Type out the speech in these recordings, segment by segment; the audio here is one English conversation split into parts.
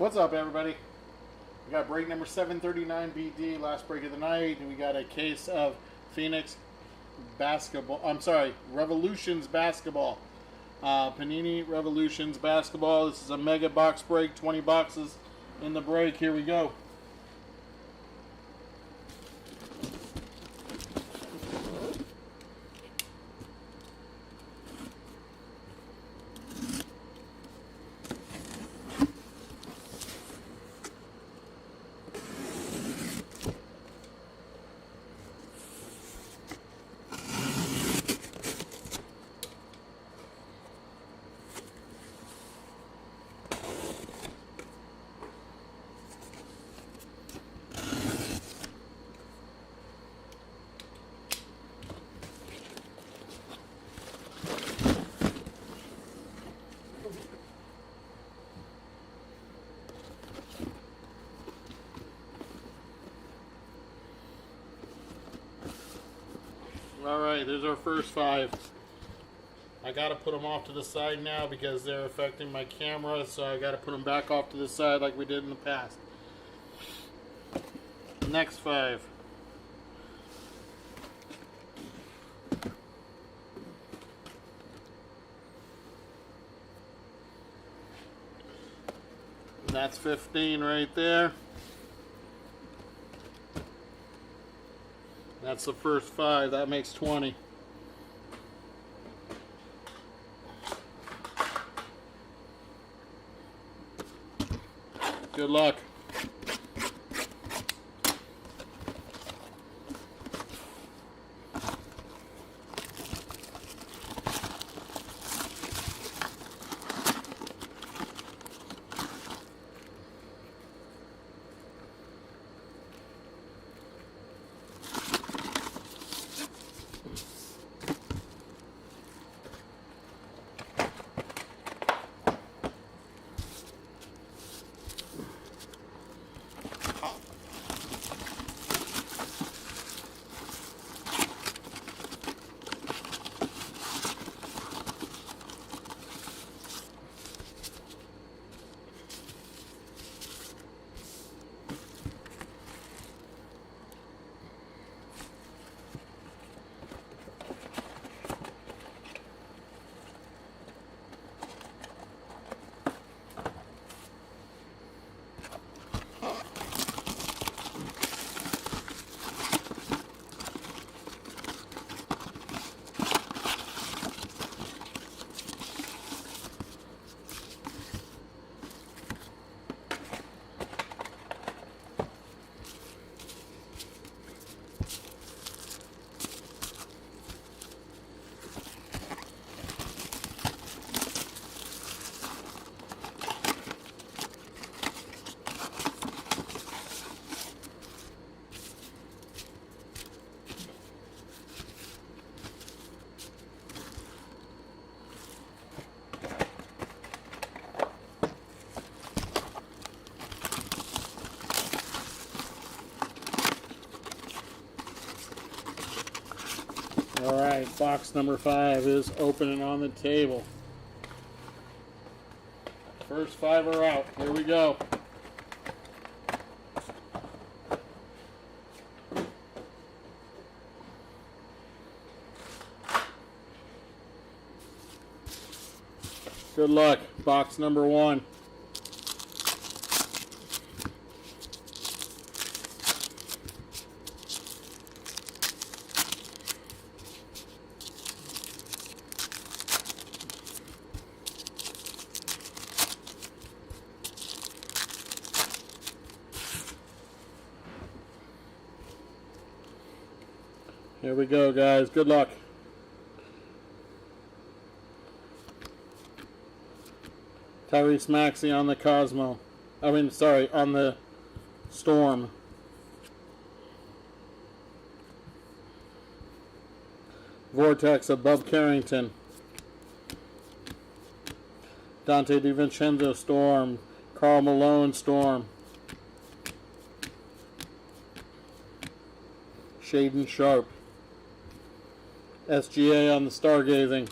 What's up, everybody? We got break number 739 BD, last break of the night, and we got a case of Phoenix basketball. I'm sorry, Revolutions basketball. Panini Revolutions basketball. This is a mega box break, 20 boxes in the break. Here we go. Alright, there's our first 5. I gotta put them off to the side now because they're affecting my camera, so I gotta put them back off to the side like we did in the past. Next 5. That's 15 right there. That's the first 5. That makes 20. Good luck. Alright, box number 5 is opening on the table. First 5 are out. Here we go. Good luck. Box number 1. Here we go, guys. Good luck. Tyrese Maxey on the Cosmo. On the Storm. Vortex above Carrington. Dante DiVincenzo Storm. Karl Malone Storm. Shaden Sharp. SGA on the Stargazing.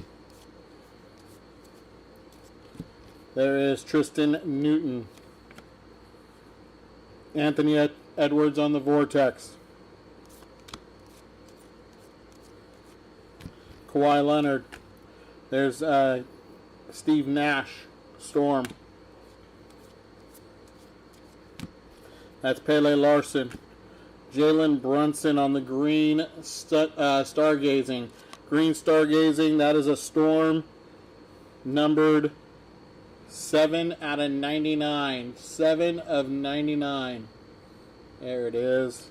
There is Tristan Newton. Anthony Edwards on the Vortex. Kawhi Leonard. There's Steve Nash, Storm. That's Pele Larson. Jalen Brunson on the green stargazing. Green stargazing, that is a Storm numbered 7 out of 99. 7 of 99. There it is.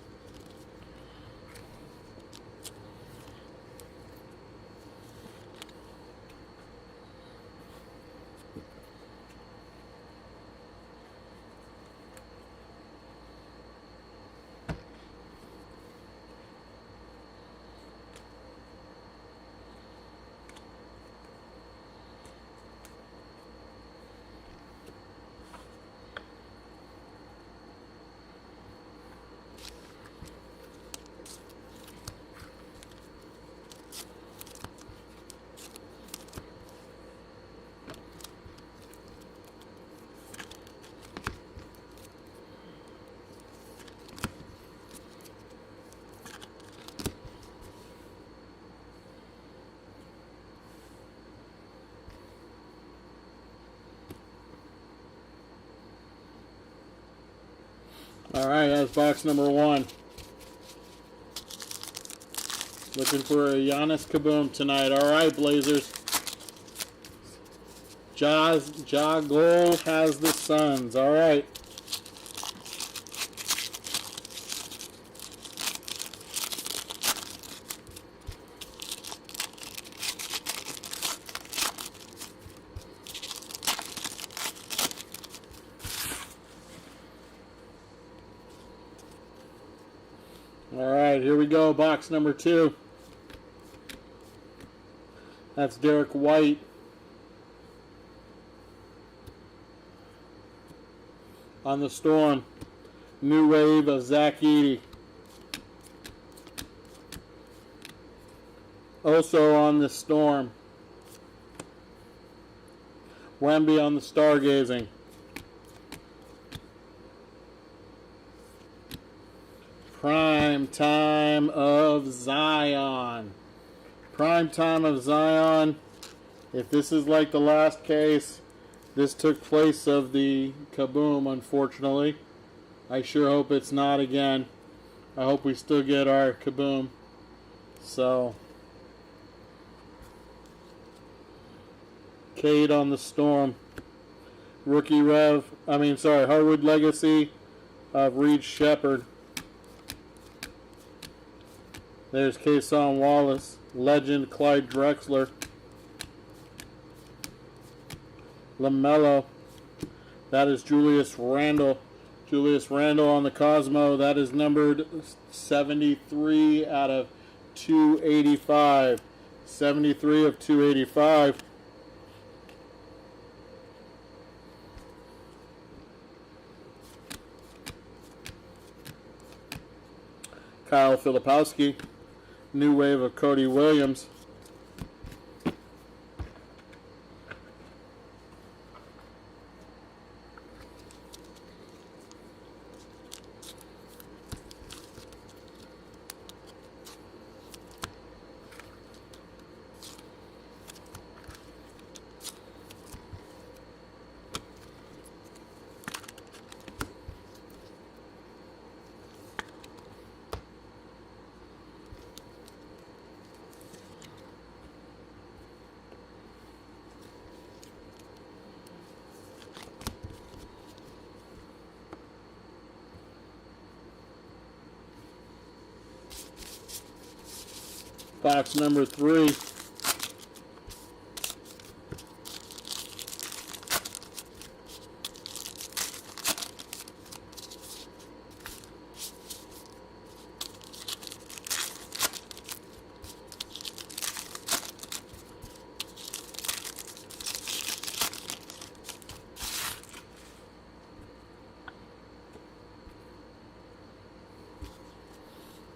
All right, that's box number 1. Looking for a Giannis Kaboom tonight. All right, Blazers. Ja Gol has the Suns. All right. All right, here we go. Box number 2. That's Derek White. On the Storm. New wave of Zach Edey. Also on the Storm. Wemby on the Stargazing. Prime time of Zion. Prime time of Zion. If this is like the last case, this took place of the Kaboom, unfortunately. I sure hope it's not again. I hope we still get our Kaboom. So, Cade on the Storm. Hardwood Legacy of Reed Shepherd. There's Kason Wallace. Legend Clyde Drexler. LaMelo. That is Julius Randle. Julius Randle on the Cosmo. That is numbered 73 out of 285. 73 of 285. Kyle Filipowski. New wave of Cody Williams. Box number 3.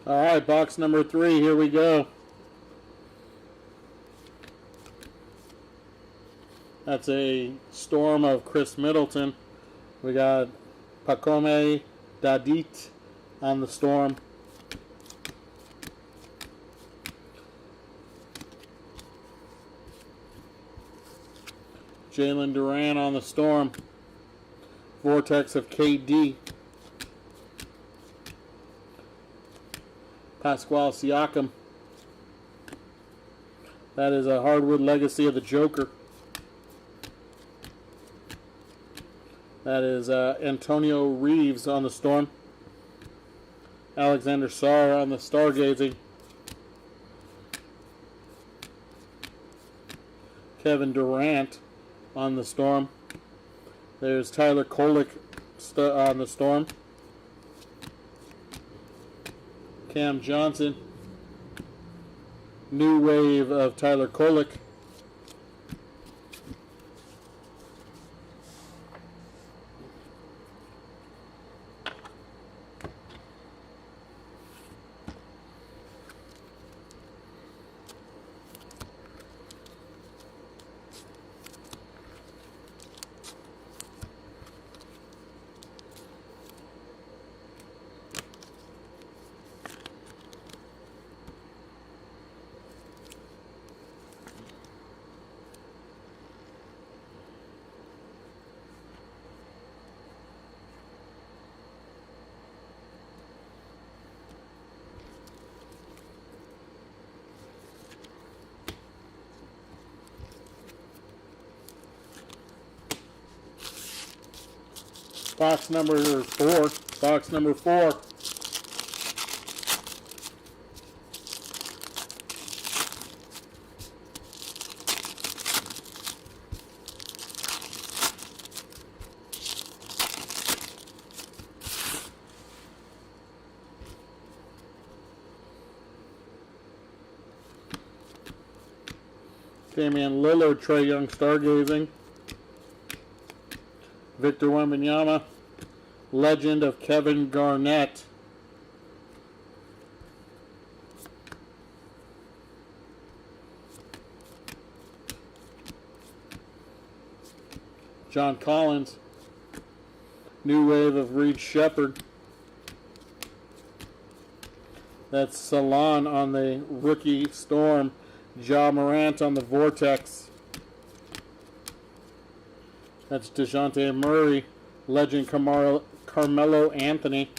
All right, box number 3. Here we go. That's a Storm of Chris Middleton. We got Pacome Dadit on the Storm. Jalen Duran on the Storm. Vortex of KD. Pasquale Siakam. That is a hardwood legacy of the Joker. That is Antonio Reeves on the Storm. Alexander Sarr on the Stargazing. Kevin Durant on the Storm. There's Tyler Kolek on the Storm. Cam Johnson. New wave of Tyler Kolek. Box number 4. Box number 4. Damian Lillard, Trae Young Stargazing. Victor Wembanyama, Legend of Kevin Garnett. John Collins, New Wave of Reed Shepherd. That's Salon on the Rookie Storm. Ja Morant on the Vortex. That's DeJounte Murray, Legend Carmelo Anthony.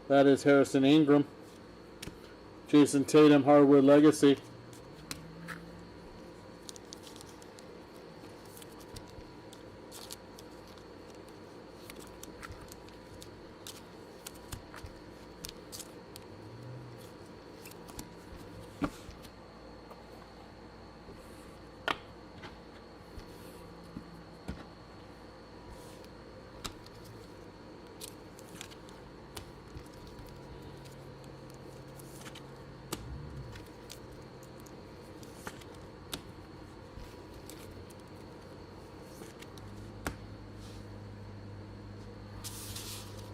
That is Harrison Ingram. Jason Tatum, Hardwood Legacy.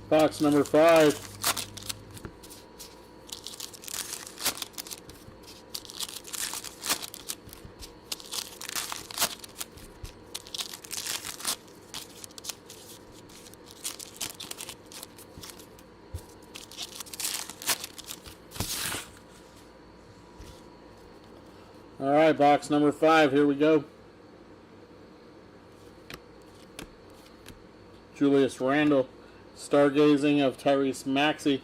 Box number 5. All right, box number 5. Here we go. Julius Randle. Stargazing of Tyrese Maxey.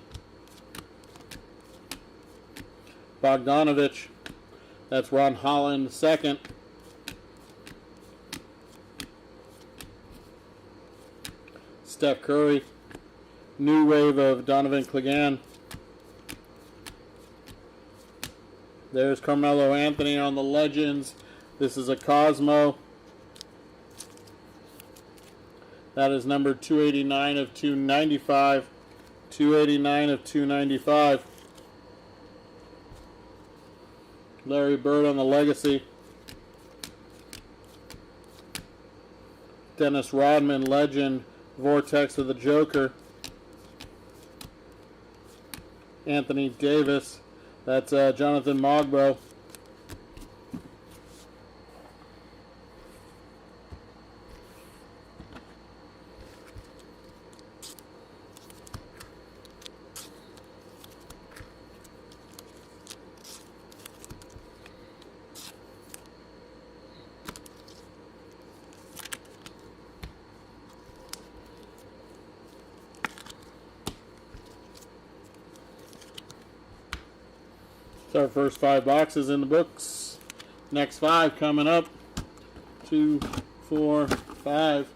Bogdanovich. That's Ron Holland second. Steph Curry. New wave of Donovan Clegan. There's Carmelo Anthony on the Legends. This is a Cosmo. That is number 289 of 295. 289 of 295. Larry Bird on the Legacy. Dennis Rodman, Legend, Vortex of the Joker. Anthony Davis. That's Jonathan Mogbo. So our first 5 boxes in the books. Next 5 coming up. 2, 4, 5.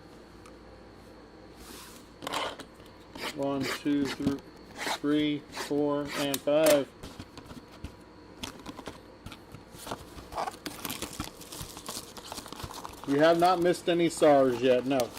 1, 2, 3, 4, and 5. We have not missed any SARS yet, no.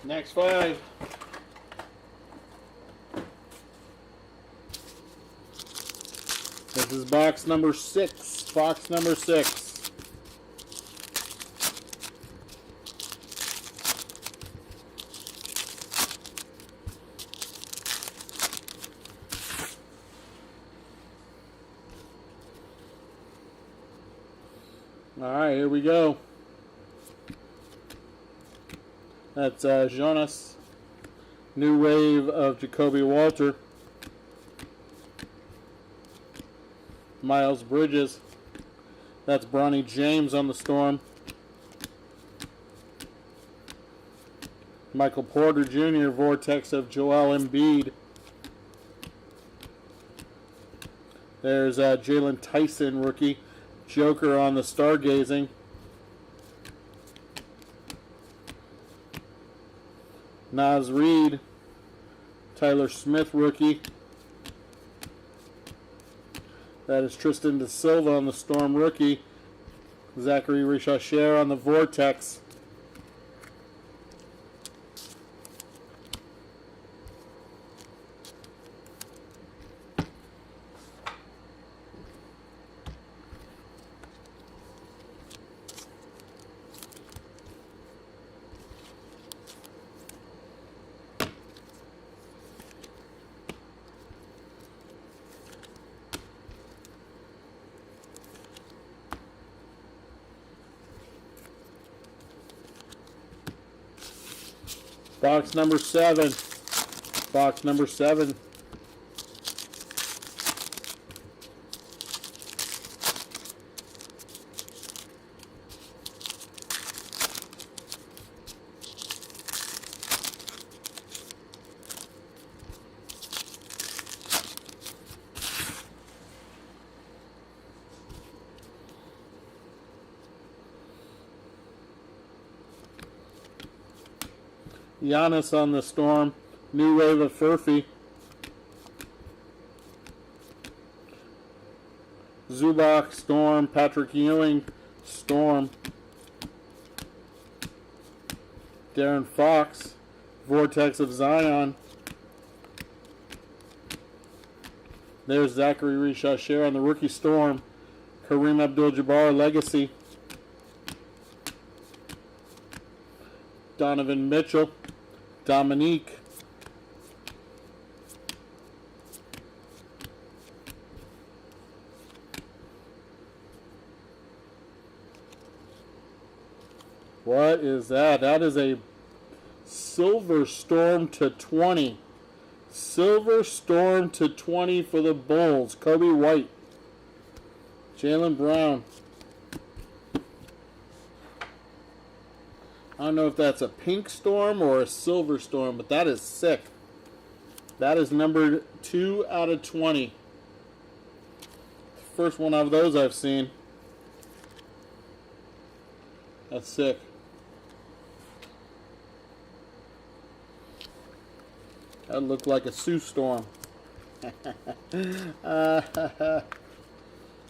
Next 5. This is box number 6. Box number 6. All right, here we go. That's Jonas. New wave of Jacoby Walter. Miles Bridges. That's Bronny James on the Storm. Michael Porter Jr. Vortex of Joel Embiid. There's Jalen Tyson, rookie. Joker on the Stargazing. Naz Reid, Tyler Smith, rookie. That is Tristan Da Silva on the Storm, rookie. Zachary Richaudière on the Vortex. Box number 7. Box number 7. Giannis on the Storm. New wave of Furphy. Zubac, Storm. Patrick Ewing, Storm. Darren Fox, Vortex of Zion. There's Zachary Richaudière on the rookie Storm. Kareem Abdul-Jabbar, Legacy. Donovan Mitchell. Dominique. What is that? That is a Silver Storm /20. Silver Storm to 20 for the Bulls. Kobe White. Jaylen Brown. I don't know if that's a pink storm or a silver storm, but that is sick. That is numbered 2 out of 20. First one of those I've seen. That's sick. That looked like a Sue storm.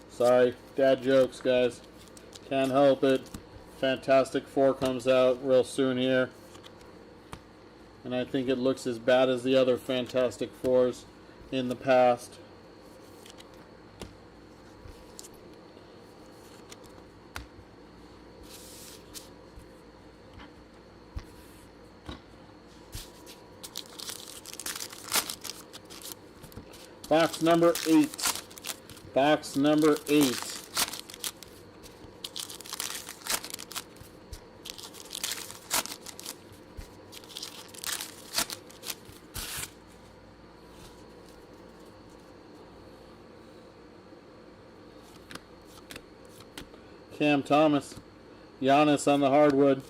Sorry, dad jokes, guys. Can't help it. Fantastic Four comes out real soon here. And I think it looks as bad as the other Fantastic Fours in the past. Box number 8. Box number 8. Cam Thomas. Giannis on the hardwood.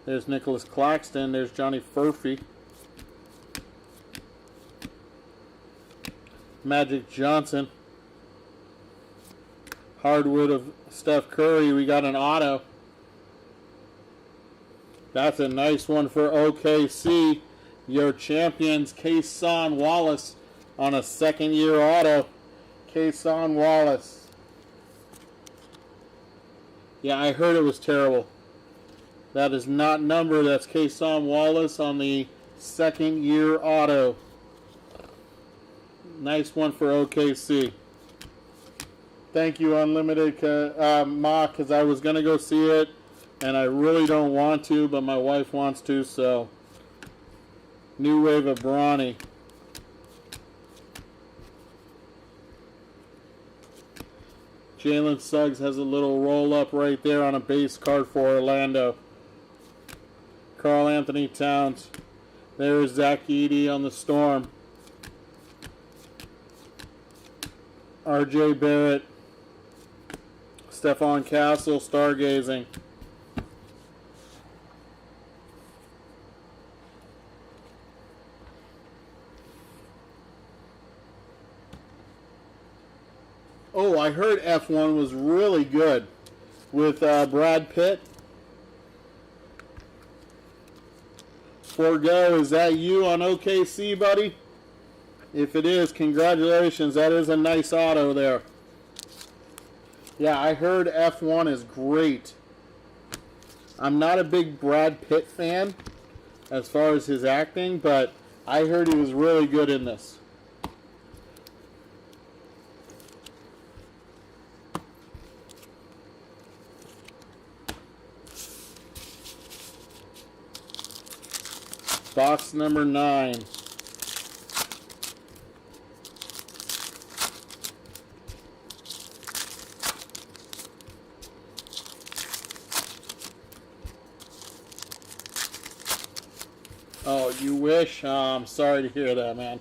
There's Nicholas Claxton. There's Johnny Furphy. Magic Johnson. Hardwood of Steph Curry. We got an auto. That's a nice one for OKC. Your champions, Kason Wallace, on a second-year auto. Kason Wallace. Yeah, I heard it was terrible. That is not numbered. That's Kason Wallace on the second-year auto. Nice one for OKC. Thank you, Unlimited Mock, because I was going to go see it, and I really don't want to, but my wife wants to, so. New wave of Bronny. Jalen Suggs has a little roll-up right there on a base card for Orlando. Karl Anthony Towns. There's Zach Edey on the Storm. RJ Barrett. Stephon Castle, Stargazing. Oh, I heard F1 was really good with Brad Pitt. Forgo, is that you on OKC, buddy? If it is, congratulations. That is a nice auto there. Yeah, I heard F1 is great. I'm not a big Brad Pitt fan as far as his acting, but I heard he was really good in this. Box number 9. Oh, you wish? I'm sorry to hear that, man.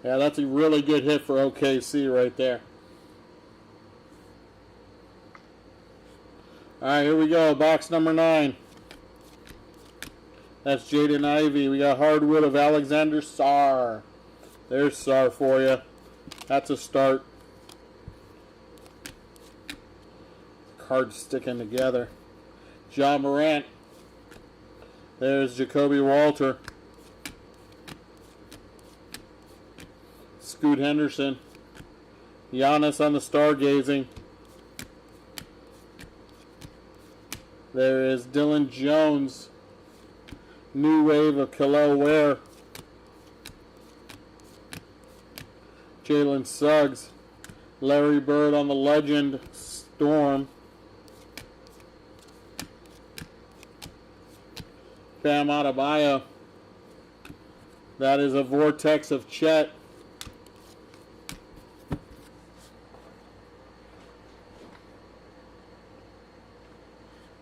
Yeah, that's a really good hit for OKC right there. All right, here we go. Box number 9. That's Jaden Ivey. We got hardwood of Alexander Sarr. There's Sarr for you. That's a start. Cards sticking together. Ja Morant. There's Jacoby Walter. Scoot Henderson. Giannis on the Stargazing. There is Dylan Jones. New wave of Kel'el Ware. Jalen Suggs. Larry Bird on the Legend Storm. Bam Adebayo. That is a Vortex of Chet.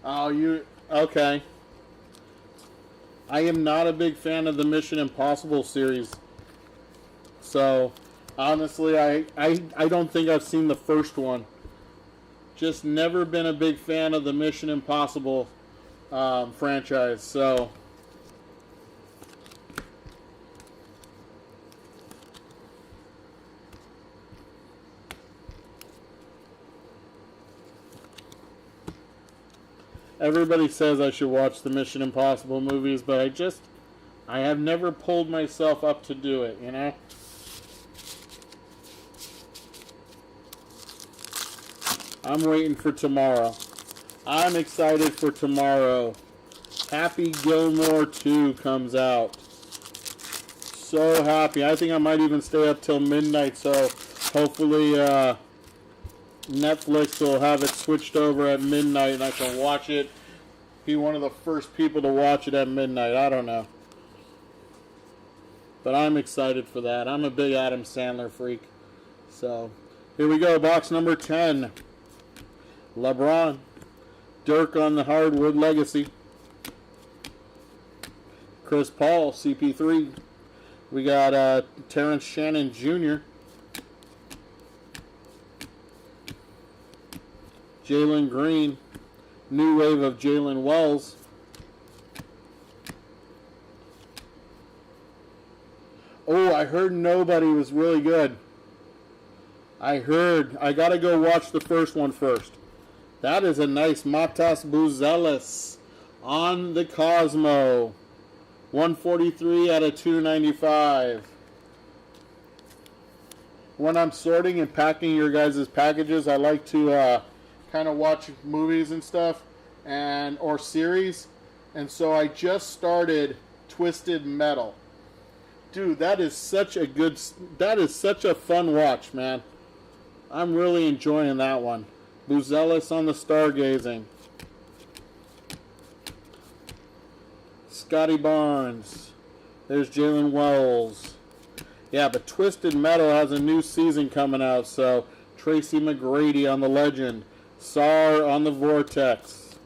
Oh, you... Okay. I am not a big fan of the Mission Impossible series. So, honestly, I don't think I've seen the first one. Just never been a big fan of the Mission Impossible franchise. So, everybody says I should watch the Mission Impossible movies, but I have never pulled myself up to do it, you know? I'm waiting for tomorrow. I'm excited for tomorrow. Happy Gilmore 2 comes out. So happy. I think I might even stay up till midnight, so hopefully Netflix will have it switched over at midnight and I can watch it. Be one of the first people to watch it at midnight. I don't know. But I'm excited for that. I'm a big Adam Sandler freak. So, here we go. Box number 10. LeBron. Dirk on the hardwood legacy. Chris Paul, CP3. We got Terrence Shannon Jr. Jalen Green. New wave of Jalen Wells. Oh, I heard Nobody was really good. I got to go watch the first one first. That is a nice Matas Buzelis on the Cosmo. 143 out of 295. When I'm sorting and packing your guys' packages, I like to kind of watch movies and stuff or series. And so I just started Twisted Metal. Dude, that is such a fun watch, man. I'm really enjoying that one. Buzelis on the Stargazing. Scotty Barnes. There's Jalen Wells. Yeah, but Twisted Metal has a new season coming out, so Tracy McGrady on the Legend. Sar on the Vortex.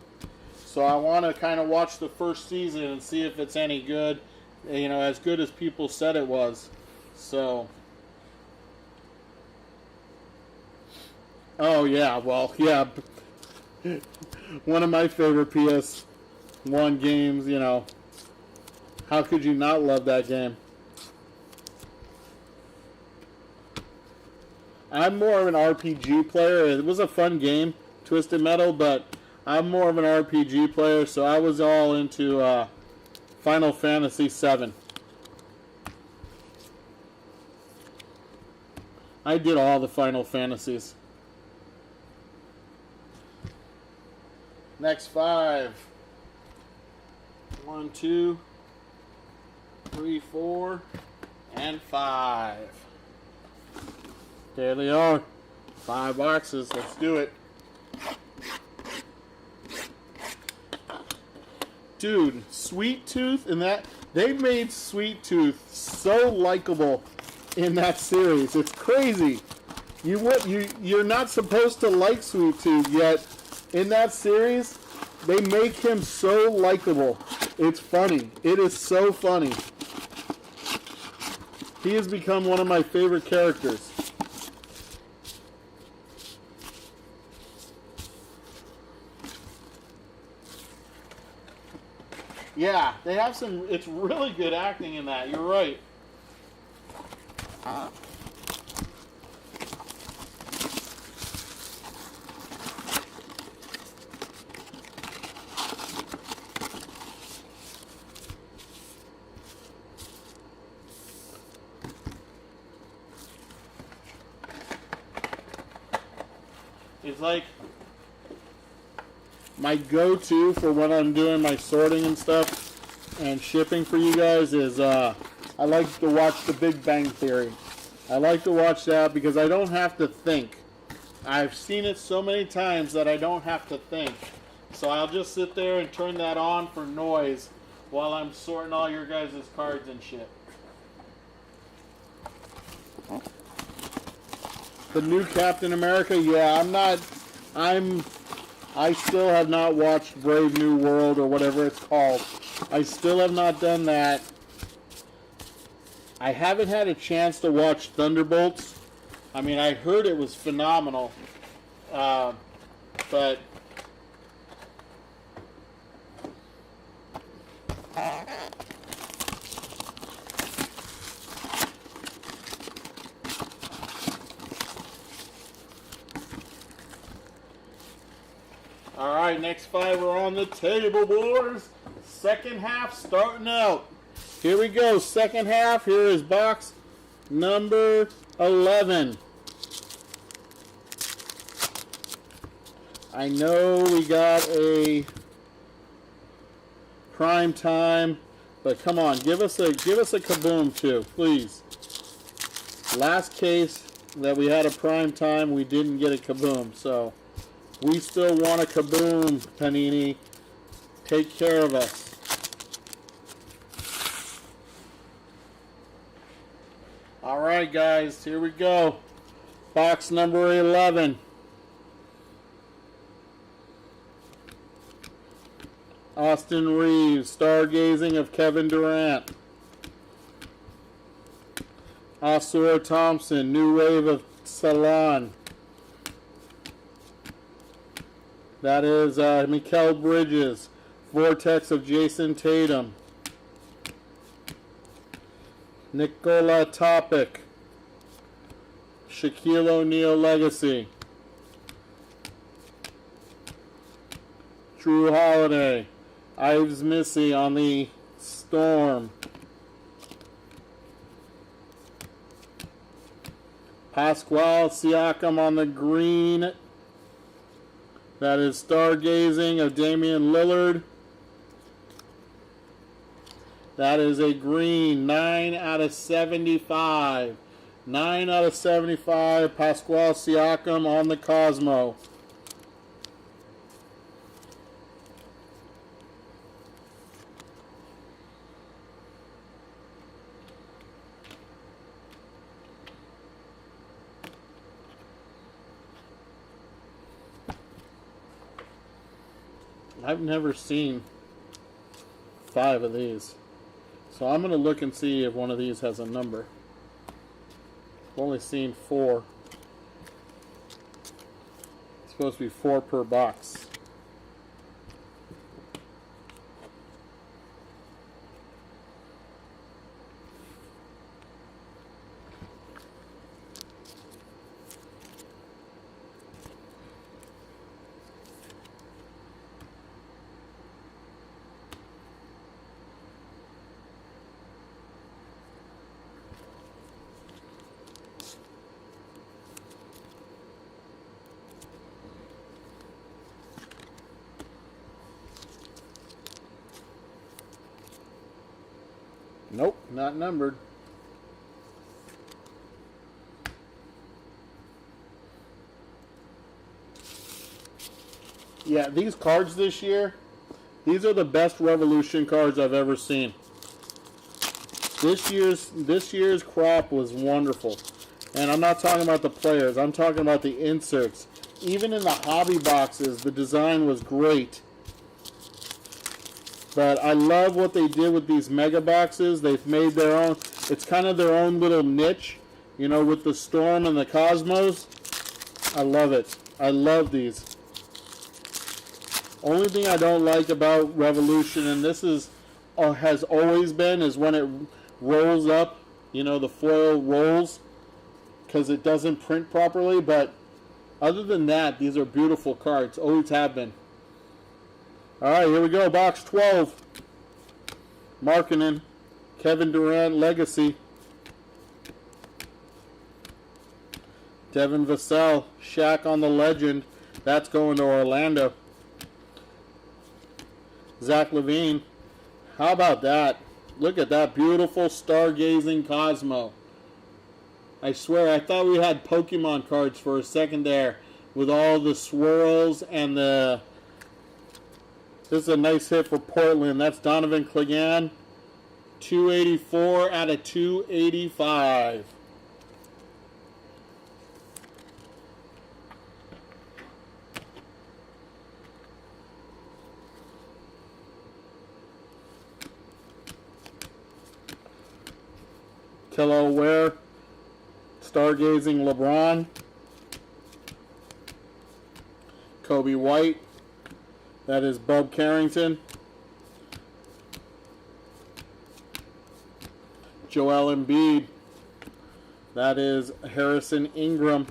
So I want to kind of watch the first season and see if it's any good. You know, as good as people said it was. So... Oh, yeah, well, yeah. One of my favorite PS1 games, you know. How could you not love that game? I'm more of an RPG player. It was a fun game, Twisted Metal, but I'm more of an RPG player, so I was all into Final Fantasy VII. I did all the Final Fantasies. Next 5. 1, 2, 3, 4, and 5. There they are. 5 boxes. Let's do it. Dude, Sweet Tooth and that, they made Sweet Tooth so likable in that series. It's crazy. You're not supposed to like Sweet Tooth, yet in that series, they make him so likable. It's funny. It is so funny. He has become one of my favorite characters. Yeah, they have some, it's really good acting in that. You're right. It's like my go-to for when I'm doing my sorting and stuff and shipping for you guys is I like to watch The Big Bang Theory. I like to watch that because I don't have to think. I've seen it so many times that I don't have to think. So I'll just sit there and turn that on for noise while I'm sorting all your guys' cards and shit. The new Captain America, yeah, I still have not watched Brave New World or whatever it's called. I still have not done that. I haven't had a chance to watch Thunderbolts. I mean, I heard it was phenomenal. But all right, next 5 are on the table, boys. Second half starting out. Here we go, second half. Here is box number 11. I know we got a prime time, but come on, give us a kaboom too, please. Last case that we had a prime time, we didn't get a kaboom, so we still want a kaboom, Panini. Take care of us. All right, guys, here we go. Box number 11. Austin Reeves, Stargazing of Kevin Durant. Osur Thompson, New Wave of Salon. That is Mikal Bridges, Vortex of Jason Tatum. Nikola Topic, Shaquille O'Neal Legacy. Drew Holiday, Ives Missy on the Storm. Pascual Siakam on the green. That is Stargazing of Damian Lillard. That is a green, 9 out of 75. 9 out of 75, Pascual Siakam on the Cosmo. I've never seen 5 of these. So I'm going to look and see if one of these has a number. I've only seen 4. It's supposed to be 4 per box. Nope, not numbered. Yeah, these cards this year, these are the best Revolution cards I've ever seen. This year's crop was wonderful. And I'm not talking about the players, I'm talking about the inserts. Even in the hobby boxes, the design was great. But I love what they did with these mega boxes. They've made their own, it's kind of their own little niche, you know, with the Storm and the Cosmos. I love it. I love these. Only thing I don't like about Revolution, and this is has always been, is when it rolls up, you know, the foil rolls, because it doesn't print properly. But other than that, these are beautiful cards. Always have been. All right, here we go. Box 12. Markkanen, Kevin Durant Legacy. Devin Vassell, Shaq on the Legend. That's going to Orlando. Zach LaVine. How about that? Look at that beautiful stargazing Cosmo. I swear, I thought we had Pokemon cards for a second there with all the swirls and the... This is a nice hit for Portland. That's Donovan Clegan. 284 out of 285. Kello Ware, Stargazing LeBron. Kobe White, that is Bub Carrington. Joel Embiid, that is Harrison Ingram.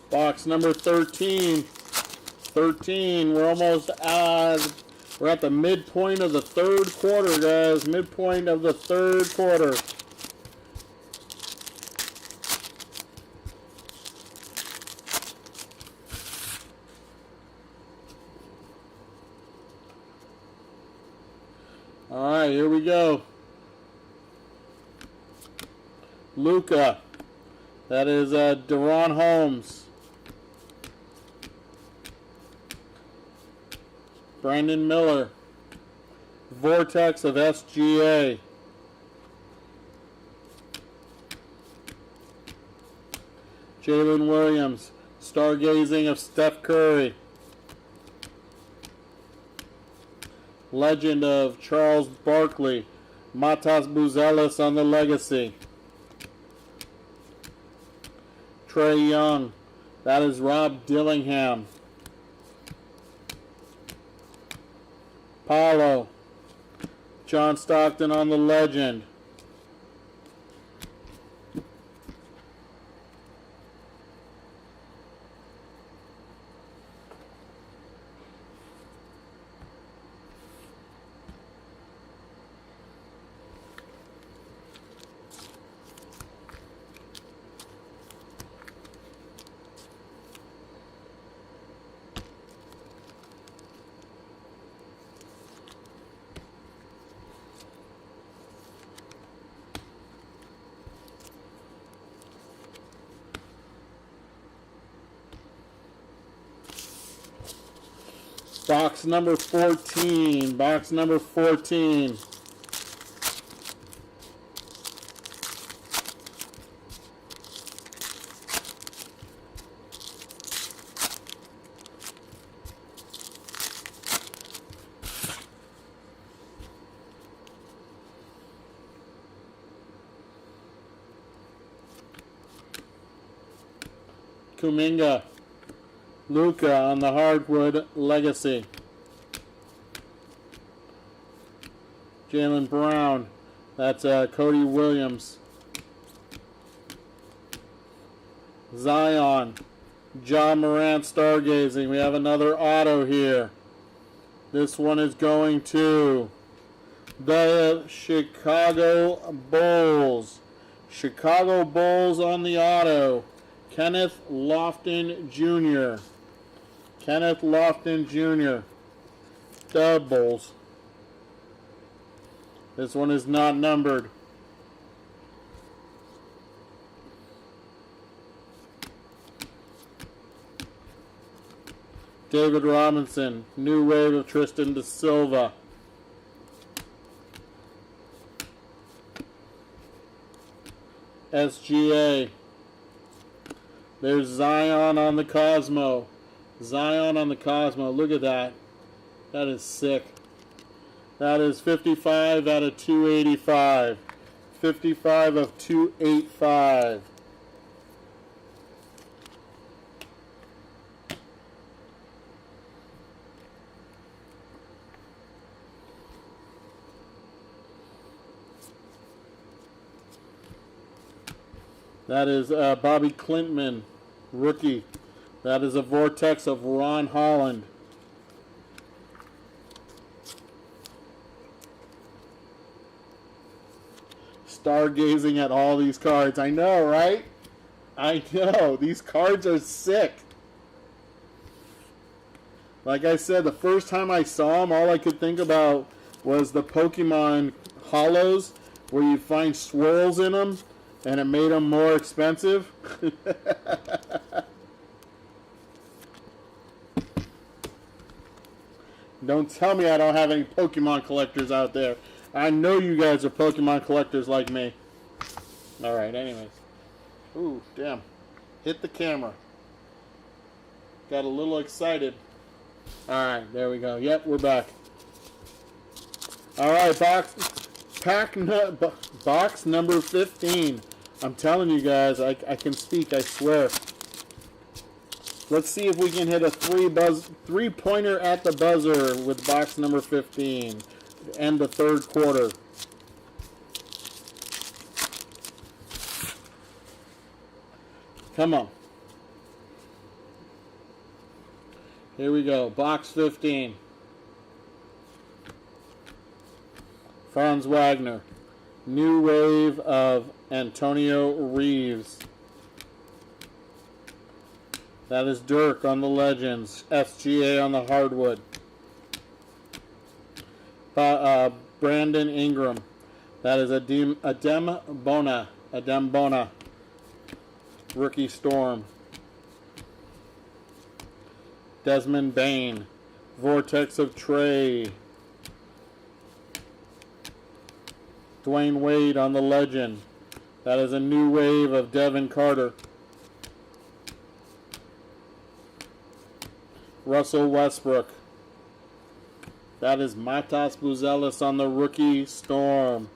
Box number 13. 13. We're almost we're at the midpoint of the third quarter, guys. Midpoint of the third quarter. All right, here we go. Luka. That is Deron Holmes. Brandon Miller. Vortex of SGA. Jalen Williams. Stargazing of Steph Curry. Legend of Charles Barkley. Matas Buzelis on the Legacy. Trae Young. That is Rob Dillingham. Paulo. John Stockton on the Legend. Box number 14. Box number 14. Kuminga. Luka on the hardwood Legacy. Jaylen Brown. That's Cody Williams. Zion. Ja Morant Stargazing. We have another auto here. This one is going to the Chicago Bulls. Chicago Bulls on the auto. Kenneth Lofton Jr. Kenneth Lofton Jr. The Bulls. This one is not numbered. David Robinson. New wave of Tristan da Silva. SGA. There's Zion on the Cosmo. Zion on the Cosmo. Look at that. That is sick. That is 55 out of 285. 55 of 285. That is Bobby Clintman, rookie. That is a Vortex of Ron Holland. Stargazing at all these cards. I know, right? I know. These cards are sick. Like I said, the first time I saw them, all I could think about was the Pokemon Hollows where you find swirls in them and it made them more expensive. Don't tell me I don't have any Pokemon collectors out there. I know you guys are Pokemon collectors like me. Alright, anyways. Ooh, damn. Hit the camera. Got a little excited. Alright, there we go. Yep, we're back. Alright, box number 15. I'm telling you guys, I can speak, I swear. Let's see if we can hit a three-pointer at the buzzer with box number 15. End the third quarter. Come on. Here we go. Box 15. Franz Wagner. New wave of Antonio Reeves. That is Dirk on the Legends. SGA on the hardwood. Brandon Ingram. That is Adem Bona. Rookie Storm. Desmond Bain. Vortex of Trey. Dwayne Wade on the Legend. That is a new wave of Devin Carter. Russell Westbrook. That is Matas Buzelis on the Rookie Storm.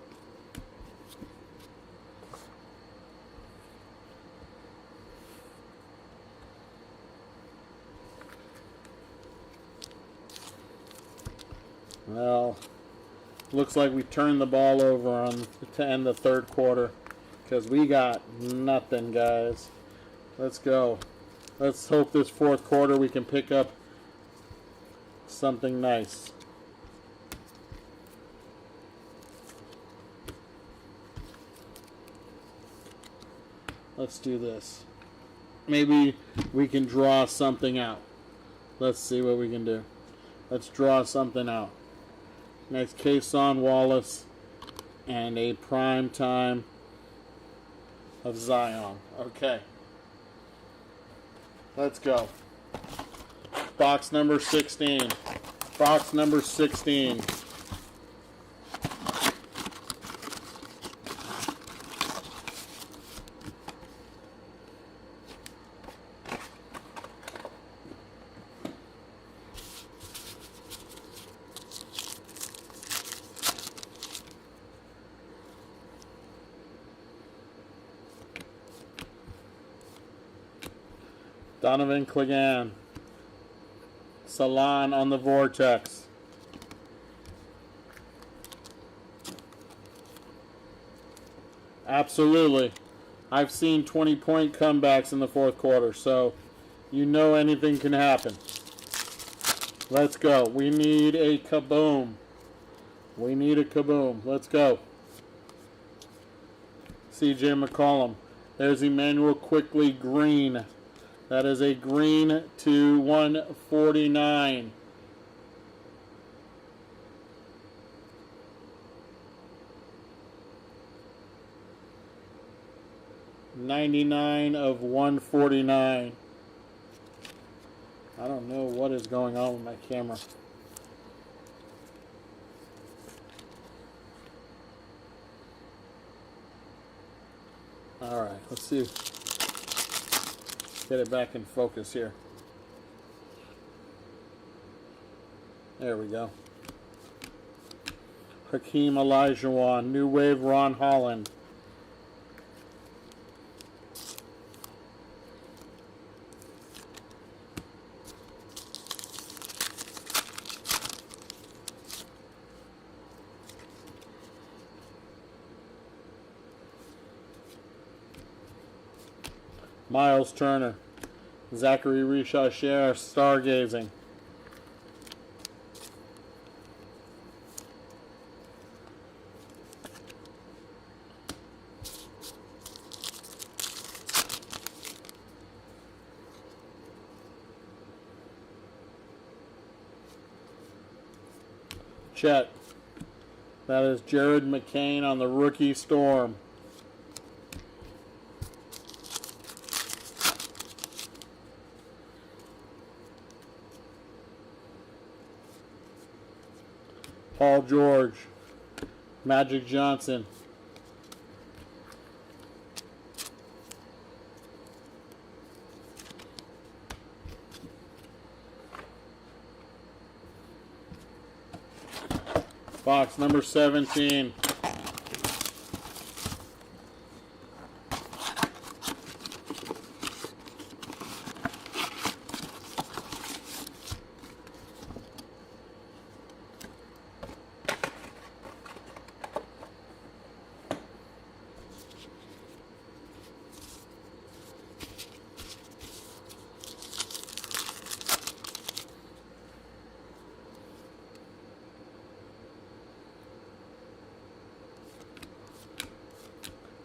Well, looks like we turned the ball over to end the third quarter because we got nothing, guys. Let's go. Let's hope this fourth quarter we can pick up something nice. Let's do this. Maybe we can draw something out. Let's see what we can do. Let's draw something out. Nice Kason Wallace and a prime time of Zion. Okay. Let's go. Box number 16. Box number 16. Donovan Clegane. Salon on the Vortex. Absolutely. I've seen 20-point comebacks in the fourth quarter, so you know anything can happen. Let's go. We need a kaboom. We need a kaboom. Let's go. CJ McCollum. There's Emmanuel Quickly green. That is a green to 149. $99 of 149. I don't know what is going on with my camera. All right, let's see. Get it back in focus here. There we go. Hakeem Olajuwon, New Wave Ron Holland. Miles Turner. Zachary Richard, Stargazing. Chet. That is Jared McCain on the rookie Storm. Paul George, Magic Johnson. Box number 17.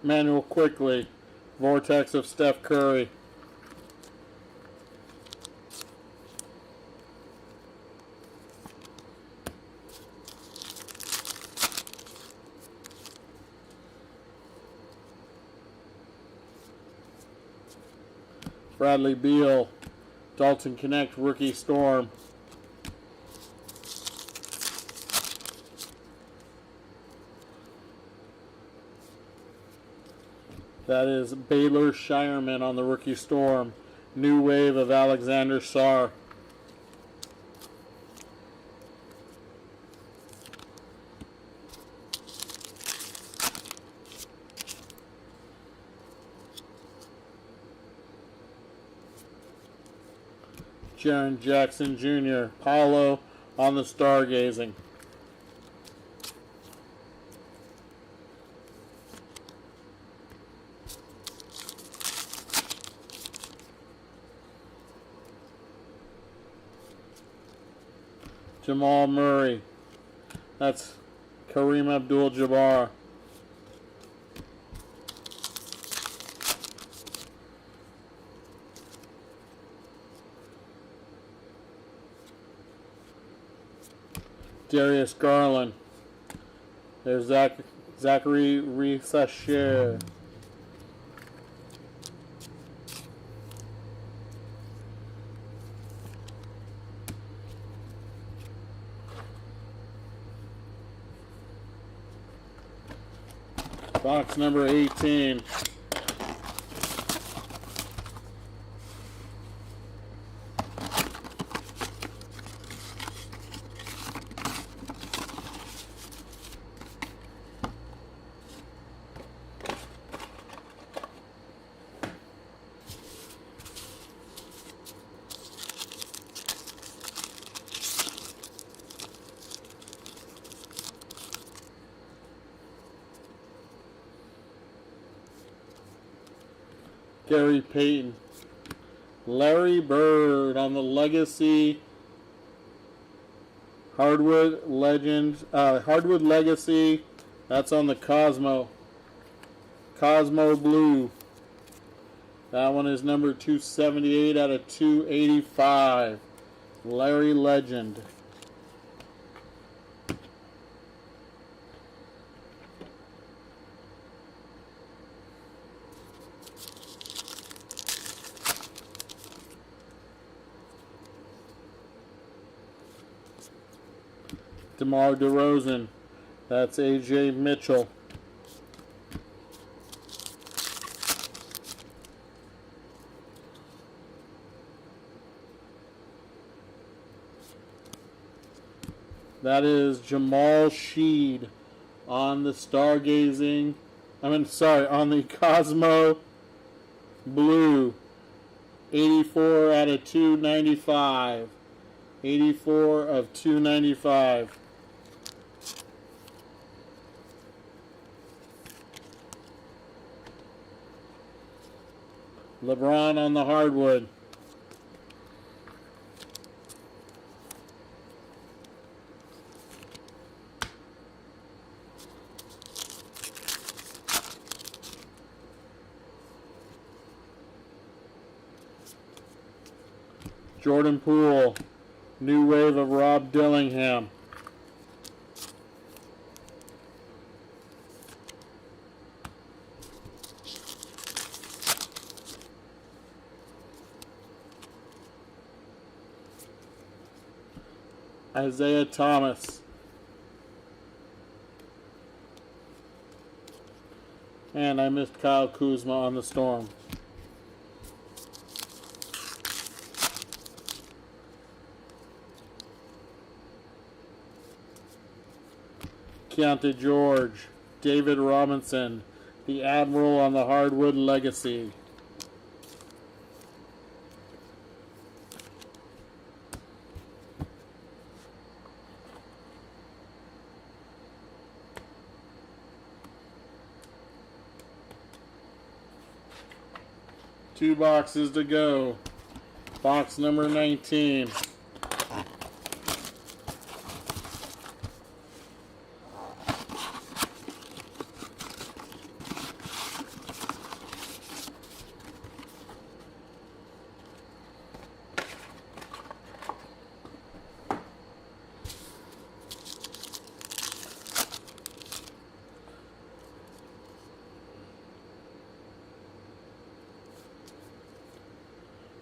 Manuel Quickly, Vortex of Steph Curry. Bradley Beal, Dalton Connect, rookie Storm. That is Baylor Shireman on the rookie Storm. New wave of Alexander Sarr. Jaren Jackson Jr. Paulo on the Stargazing. Jamal Murray. That's Kareem Abdul-Jabbar. Darius Garland. There's Zachary Resacher. Box number 18. Gary Payton. Larry Bird on the Legacy Hardwood Legend, Hardwood Legacy. That's on the Cosmo Blue. That one is number 278 out of 285. Larry Legend. DeMar DeRozan. That's A.J. Mitchell. That is Jamal Sheed on the Stargazing. On the Cosmo Blue. 84 out of 295. 84 of 295. LeBron on the hardwood. Jordan Poole. New wave of Rob Dillingham. Isaiah Thomas. And I missed Kyle Kuzma on the Storm. Keontae George, David Robinson, the Admiral on the Hardwood Legacy. Two boxes to go. Box number 19.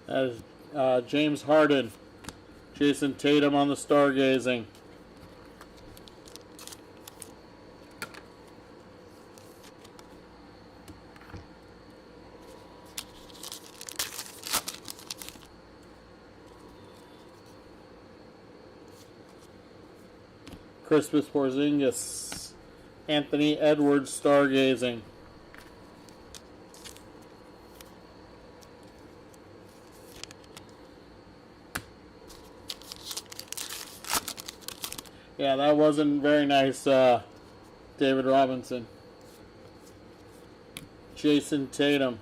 That is James Harden, Jason Tatum on the Stargazing. Christmas Porzingis, Anthony Edwards Stargazing. Yeah, that wasn't very nice, David Robinson. Jason Tatum.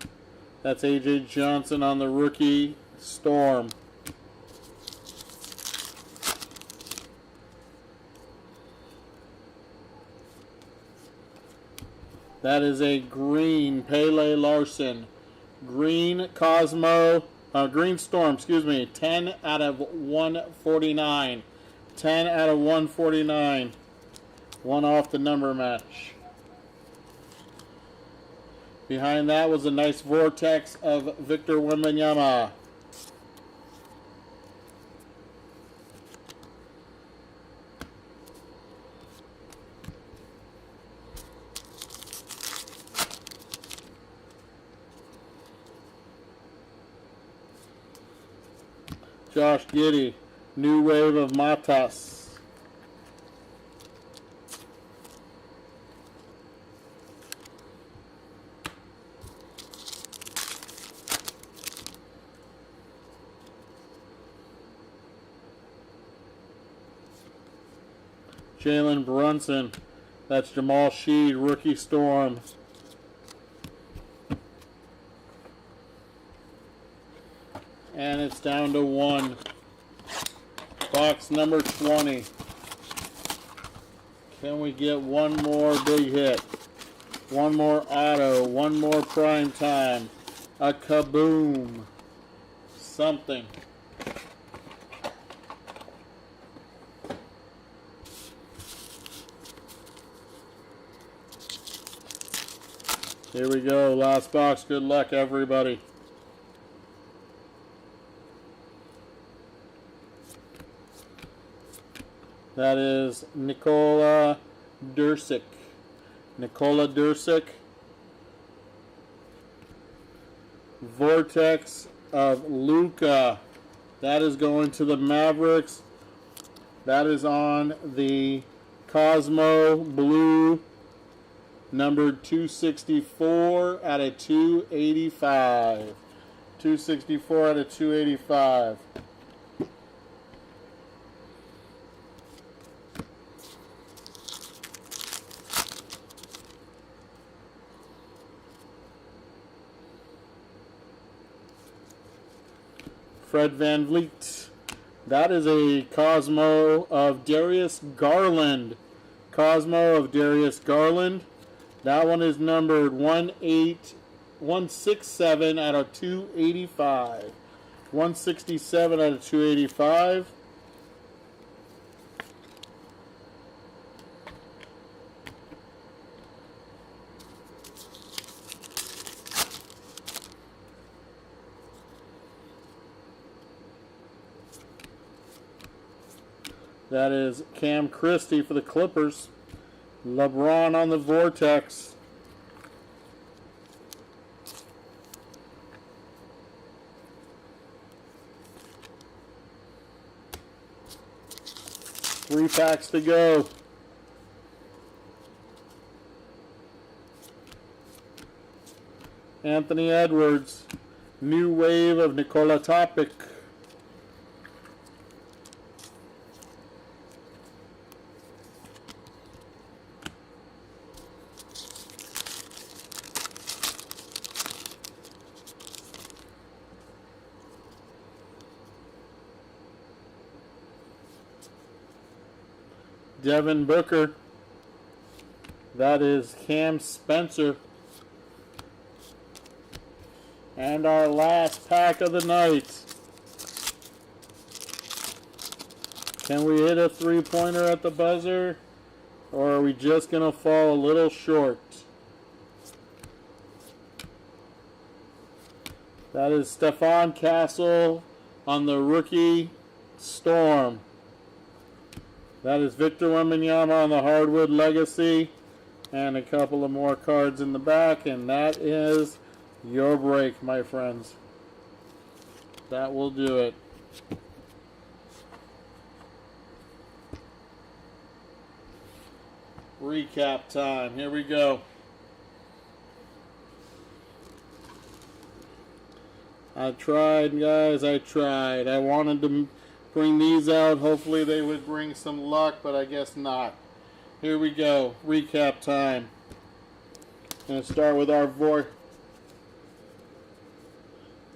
That's A.J. Johnson on the rookie Storm. That is a green Pele Larson. Green Cosmo, green Storm, excuse me, 10 out of 149. 10 out of 149. One off the number match. Behind that was a nice Vortex of Victor Wembanyama. Josh Giddey, New Wave of Matas. Jalen Brunson. That's Jamal Sheed, rookie Storm. And it's down to one. Box number 20. Can we get one more big hit? One more auto. One more prime time. A kaboom. Something. Here we go. Last box. Good luck, everybody. That is Nikola Dursic. Nikola Dursic. Vortex of Luka. That is going to the Mavericks. That is on the Cosmo Blue. Numbered 264 out of 285. 264 out of 285. Fred VanVleet. That is a Cosmo of Darius Garland. Cosmo of Darius Garland. That one is numbered 167 out of 285. 167 out of 285. That is Cam Christie for the Clippers. LeBron on the Vortex. Three packs to go. Anthony Edwards. New wave of Nikola Topic. Devin Booker. That is Cam Spencer. And our last pack of the night. Can we hit a three-pointer at the buzzer? Or are we just going to fall a little short? That is Stephon Castle on the rookie Storm. That is Victor Wembanyama on the Hardwood Legacy. And a couple of more cards in the back. And that is your break, my friends. That will do it. Recap time. Here we go. I tried, guys. I tried. I wanted to bring these out. Hopefully they would bring some luck, but I guess not. Here we go. Recap time. I'm going to start with our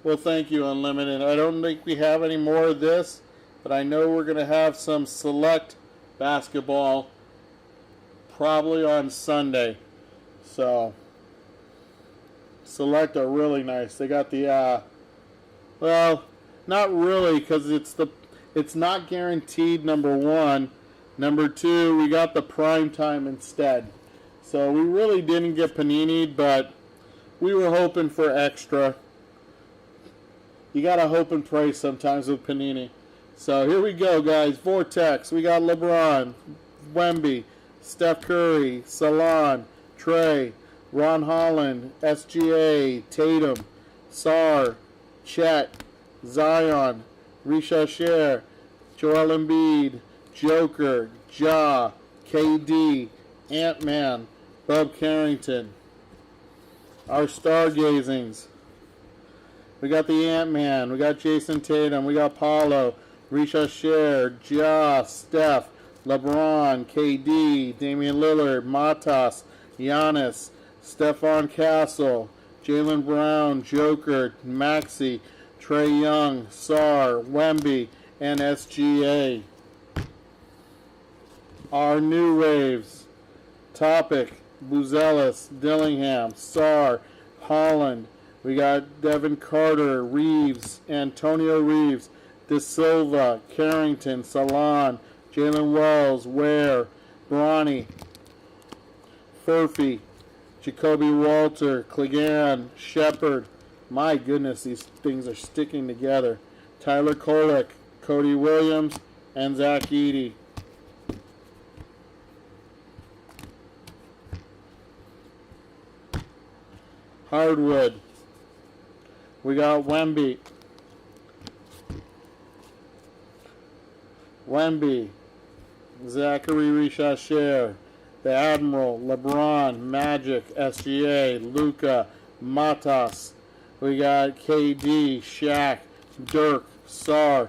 Well, thank you, Unlimited. I don't think we have any more of this, but I know we're going to have some select basketball probably on Sunday. So, select are really nice. They got the, well, not really, because it's not guaranteed, number one. Number two, we got the prime time instead. So we really didn't get Panini, but we were hoping for extra. You gotta hope and pray sometimes with Panini. So here we go, guys. Vortex. We got LeBron, Wemby, Steph Curry, Salon, Trey, Ron Holland, SGA, Tatum, Sar, Chet, Zion, Risha Sher, Joel Embiid, Joker, Ja, KD, Ant-Man, Bob Carrington. Our stargazings. We got the Ant-Man. We got Jason Tatum. We got Paulo, Risha Sher, Ja, Steph, LeBron, KD, Damian Lillard, Matas, Giannis, Stephon Castle, Jaylen Brown, Joker, Maxey, Trae Young, Sar, Wemby, and SGA. Our new waves. Topic, Buzelis, Dillingham, Sar, Holland. We got Devin Carter, Reeves, Antonio Reeves, De Silva, Carrington, Salon, Jalen Wells, Ware, Bronny, Furphy, Jacoby Walter, Clegane, Shepard. My goodness, these things are sticking together. Tyler Kolek, Cody Williams, and Zach Edey. Hardwood. We got Wemby, Zachary Richasher, the Admiral, LeBron, Magic, SGA, Luka, Matas. We got KD, Shaq, Dirk, Sar,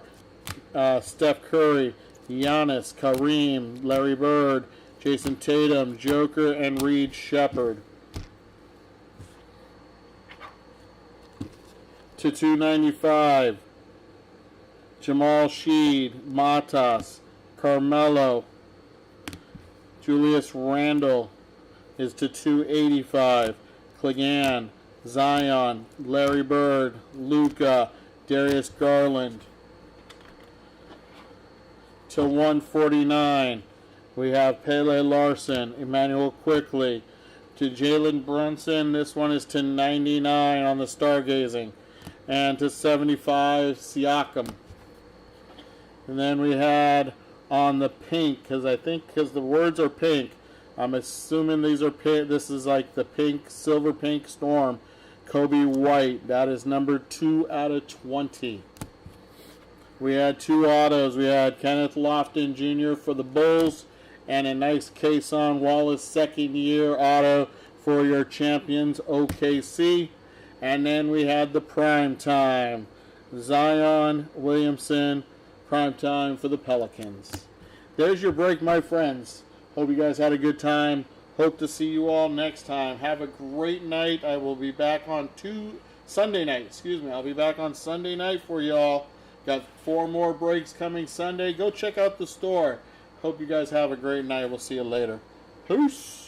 Steph Curry, Giannis, Kareem, Larry Bird, Jason Tatum, Joker, and Reed Shepard. To 295, Jamal Sheed, Matas, Carmelo, Julius Randle is to 285, Clegane, Zion, Larry Bird, Luka, Darius Garland. To 149, we have Pele Larson, Emmanuel Quickly. To Jalen Brunson, this one is to 99 on the Stargazing. And to 75, Siakam. And then we had on the pink, because the words are pink, I'm assuming these are pink. This is like the pink, silver pink storm. Kobe White. That is number 2 out of 20. We had 2 autos. We had Kenneth Lofton Jr. for the Bulls and a nice Kason Wallace second-year auto for your champions, OKC. And then we had the prime time. Zion Williamson, prime time for the Pelicans. There's your break, my friends. Hope you guys had a good time. Hope to see you all next time. Have a great night. I will be back on Sunday night. I'll be back on Sunday night for y'all. Got 4 more breaks coming Sunday. Go check out the store. Hope you guys have a great night. We'll see you later. Peace.